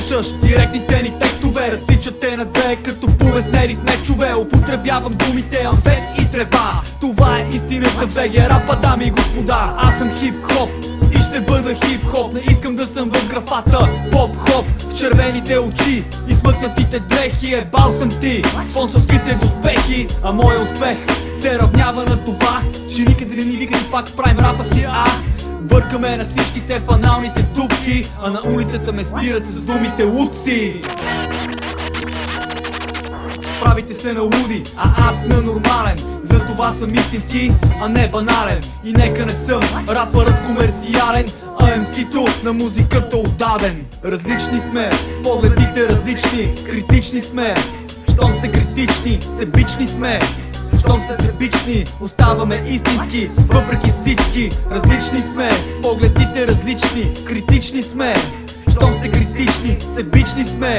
слушаш директните ни текстове, разсичат те на две, като повеснели с мечове. Употребявам думите амфет и трева. Това е истината в БГ рапа, дами и господа. Аз съм хип-хоп и ще бъда хип-хоп. Не искам да съм в графата поп-хоп. В червените очи и смъкнатите дрехи ебал съм ти спонсорските доспехи. А моя успех се равнява на това, че никъде не ни викат и пак правим рапа си, бъркаме на всичките в аналните дупки, а на улицата ме спират с думите луци. Правите се на луди, а аз на нормален. Затова съм истински, а не банален. И нека не съм рапърът комерциален, а MC-то на музиката отдаден. Различни сме, погледите различни, критични сме. Щом сте критични, себични сме. Щом сте себични, оставаме истински, въпреки всички. Различни сме, погледите различни, критични сме. Щом сте критични, себични сме.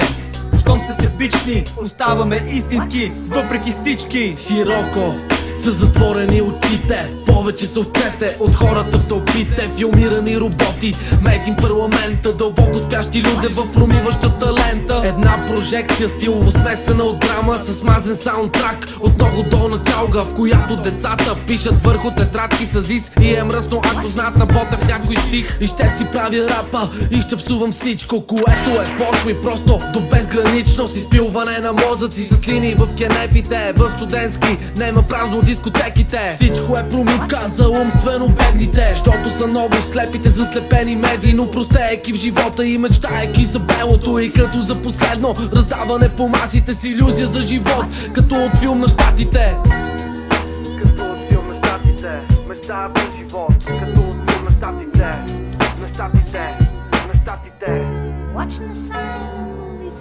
Щом сте себични, оставаме истински, въпреки всички. Широко са затворени очите, повече са овцете от хората в тълпите. Филмирани роботи, медин парламента, дълбоко спящи люди в промиващата лента. Една прожекция стилово смесена от драма, с мазен саундтрак от много долна чалга, в която децата пишат върху тетрадки с ис. И е мръсно, ако знаят на Ботев някой стих. И ще си правя рапа и ще псувам всичко, което е пошло и просто до безграничност. Изпилване на мозъци с линии в кенефите, в студентски нема празно дискотеките. Всичко е промивка за умствено бедните, защото са много слепите заслепени медии. Но простеейки в живота и мечтаейки за белото, и като за последно раздаване по масите с иллюзия за живот, като от филм на щатите. Като от филм на щатите, мечтая за живот, като от филм на щатите, на щатите, на щатите.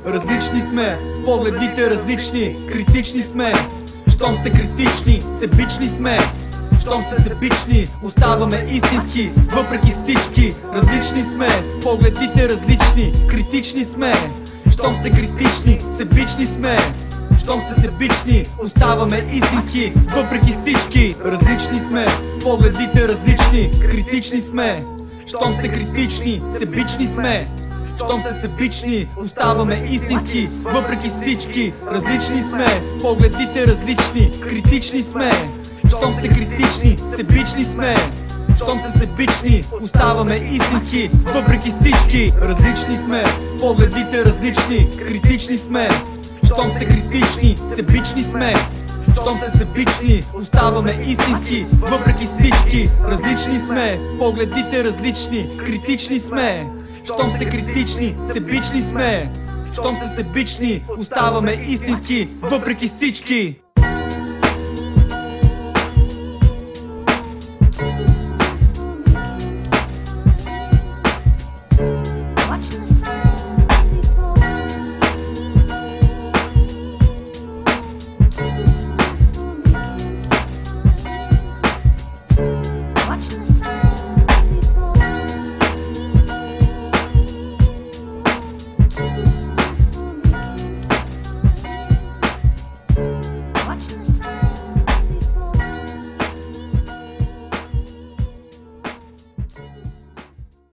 Различни сме, в погледите различни, критични сме. Щом сте критични, себични сме. Щом сте себични, оставаме истински, въпреки всички. Различни сме, погледите различни, критични сме. Щом сте критични, себични сме. Щом сте себични, оставаме истински, въпреки всички. Различни сме, погледите различни, критични сме. Щом сте критични, себични сме. Щом сте себични, оставаме истински, въпреки всички. Различни сме, погледите различни, критични сме. Щом сте критични, себични сме. Щом сте себични, оставаме истински, въпреки всички. Различни сме, погледите различни, критични сме. Щом сте критични, себични сме. Щом сте себични, оставаме истински, въпреки всички. Различни сме, погледите различни, критични сме. Щом сте критични, себични сме. Щом сте себични, оставаме истински, въпреки всички.